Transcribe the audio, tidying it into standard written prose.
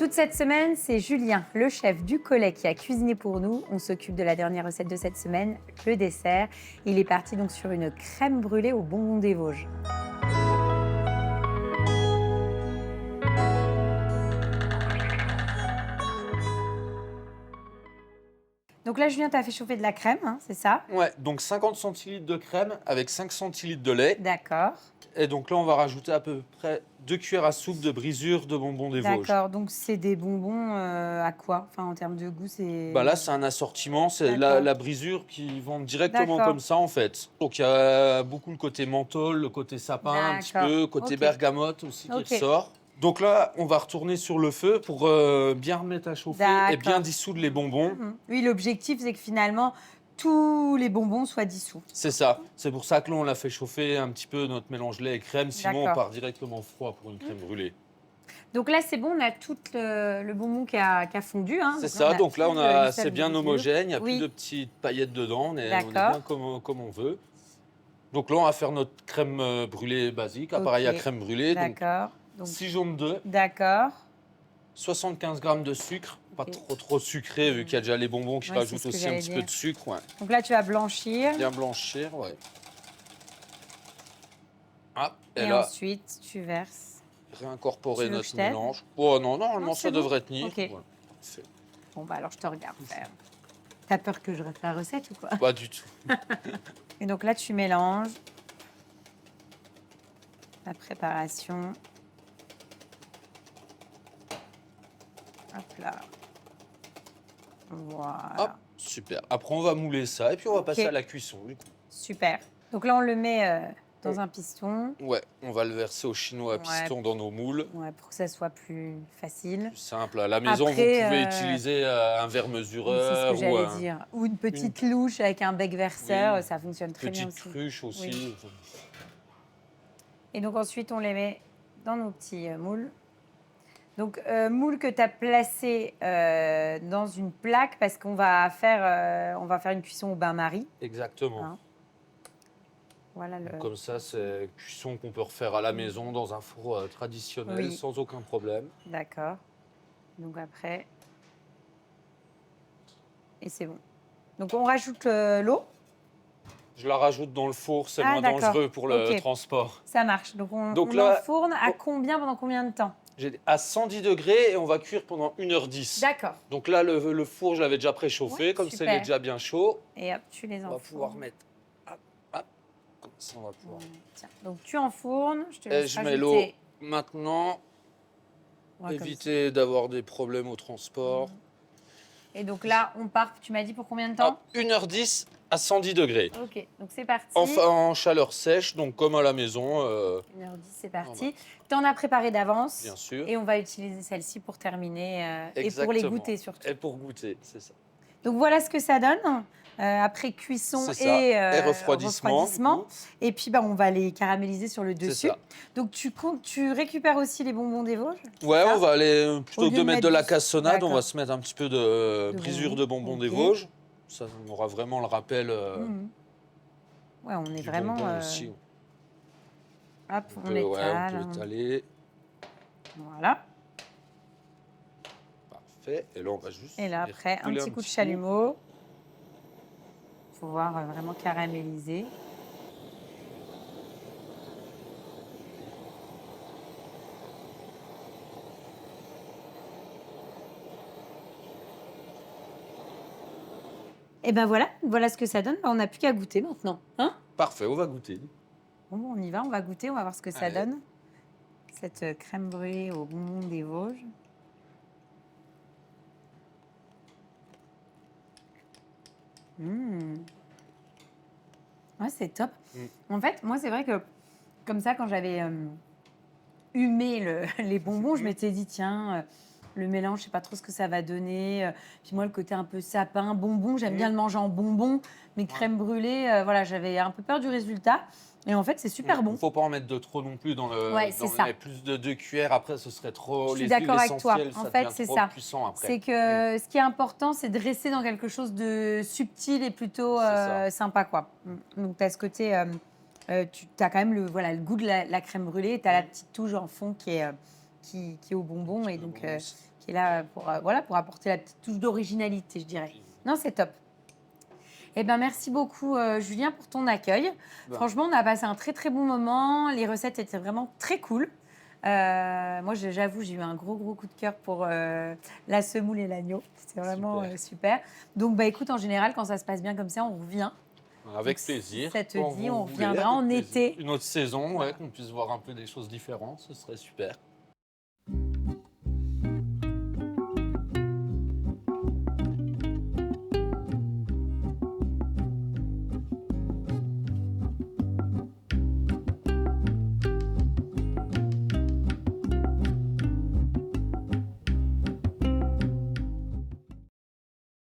Toute cette semaine, c'est Julien, le chef du Collet, qui a cuisiné pour nous. On s'occupe de la dernière recette de cette semaine, le dessert. Il est parti donc sur une crème brûlée au bonbon des Vosges. Donc là, Julien, tu as fait chauffer de la crème, hein, c'est ça? Ouais, donc 50 centilitres de crème avec 5 centilitres de lait. D'accord. Et donc là, on va rajouter à peu près 2 cuillères à soupe de brisure de bonbons des Vosges. D'accord, donc c'est des bonbons à quoi? Enfin, en termes de goût, c'est... Bah là, c'est un assortiment, c'est la brisure qui vend directement comme ça en fait. Donc il y a beaucoup le côté menthol, le côté sapin un petit peu, côté bergamote aussi qui ressort. Donc là, on va retourner sur le feu pour bien remettre à chauffer et bien dissoudre les bonbons. Oui, l'objectif, c'est que finalement, tous les bonbons soient dissous. C'est ça. C'est pour ça que là, on l'a fait chauffer un petit peu notre mélange lait et crème. Sinon, on part directement froid pour une crème brûlée. Donc là, c'est bon, on a tout le bonbon qui a fondu. Hein. C'est ça. Donc là, c'est bien homogène. Il n'y a plus de petites paillettes dedans. On est bien comme on veut. Donc là, on va faire notre crème brûlée basique, appareil à crème brûlée. D'accord. Donc 6 jaunes d'œufs. D'accord. 75 g de sucre. Pas trop sucré, vu qu'il y a déjà les bonbons qui rajoutent aussi un petit peu de sucre. Ouais. Donc là, tu vas blanchir. Bien blanchir, ouais. Ah, et là, ensuite, tu verses. Réincorporer notre mélange. Oh non, normalement, ça devrait tenir. Okay. Voilà. Bon, bah alors, je te regarde faire. T'as peur que je refais la recette ou quoi? Pas du tout. Et donc là, tu mélanges la préparation. Hop là. Voilà. Hop, super. Après, on va mouler ça et puis on va passer à la cuisson, du coup. Super. Donc là, on le met dans un piston. Ouais, on va le verser au chinois à piston dans nos moules. Ouais, pour que ça soit plus facile. Plus simple. À la maison, après, vous pouvez utiliser un verre mesureur. C'est ce que j'allais dire. Ou une petite louche avec un bec verseur, ça fonctionne très bien aussi. Petite cruche aussi. Oui. Et donc ensuite, on les met dans nos petits moules. Donc, moule que tu as placé dans une plaque parce qu'on va faire une cuisson au bain-marie. Exactement. Hein. Voilà le... Comme ça, c'est une cuisson qu'on peut refaire à la maison dans un four traditionnel sans aucun problème. D'accord. Donc après... Et c'est bon. Donc, on rajoute l'eau. Je la rajoute dans le four, c'est moins dangereux pour le transport. Ça marche. Donc, on enfourne à combien, pendant combien de temps? À 110 degrés et on va cuire pendant 1h10. D'accord. Donc là, le four, je l'avais déjà préchauffé, comme ça, il est déjà bien chaud. Et hop, tu les enfournes. On va pouvoir mettre... Hop, hop. Comme ça, on va pouvoir... Tiens, donc tu enfournes, je te laisse je mets l'eau maintenant. Éviter d'avoir des problèmes au transport. Et donc là, on part, tu m'as dit pour combien de temps? 1h10 à 110 degrés. Ok, donc c'est parti. En chaleur sèche, donc comme à la maison. 1h10, c'est parti. Tu en as préparé d'avance. Bien sûr. Et on va utiliser celle-ci pour terminer et pour les goûter surtout. Et pour goûter, c'est ça. Donc voilà ce que ça donne après cuisson et refroidissement. Et puis on va les caraméliser sur le dessus. Donc tu récupères aussi les bonbons des Vosges? Ouais, on va aller, plutôt que de mettre de la cassonade, on va se mettre un petit peu de brisure de bonbons des Vosges. Ça aura vraiment le rappel. Ouais, on est vraiment. Aussi. Hop, on étale. On peut étaler. Voilà. Parfait. Et là, on va juste. Et là, après, un petit coup de chalumeau. Pour pouvoir vraiment caraméliser. Et ben voilà ce que ça donne. On n'a plus qu'à goûter maintenant. Hein? Parfait, on va goûter. Bon, on y va, on va goûter, on va voir ce que ça donne. Cette crème brûlée au bonbon des Vosges. Ouais, c'est top. En fait, moi, c'est vrai que comme ça, quand j'avais humé les bonbons, je m'étais dit, tiens, le mélange, je sais pas trop ce que ça va donner. Puis moi, le côté un peu sapin, bonbon, j'aime bien le manger en bonbon. Mais crème brûlée, voilà, j'avais un peu peur du résultat. Et en fait, c'est super bon. Il ne faut pas en mettre de trop non plus dans le. C'est ça. Plus de 2 cuillères, après, ce serait trop. Je suis d'accord avec toi. En fait, c'est ça. Puissant après. C'est que ce qui est important, c'est de rester dans quelque chose de subtil et plutôt sympa, quoi. Donc, tu as ce côté. Tu as quand même le goût de la crème brûlée. Tu as la petite touche en fond qui est au bonbon et donc qui qui est là pour, pour apporter la petite touche d'originalité, je dirais. Non, c'est top. Eh ben, merci beaucoup, Julien, pour ton accueil. Franchement, on a passé un très, très bon moment. Les recettes étaient vraiment très cool. Moi, j'avoue, j'ai eu un gros coup de cœur pour la semoule et l'agneau. C'était vraiment super. Donc, écoute, en général, quand ça se passe bien comme ça, on revient. Avec plaisir. Si ça te dit, on reviendra en été. Une autre saison, qu'on puisse voir un peu des choses différentes, ce serait super.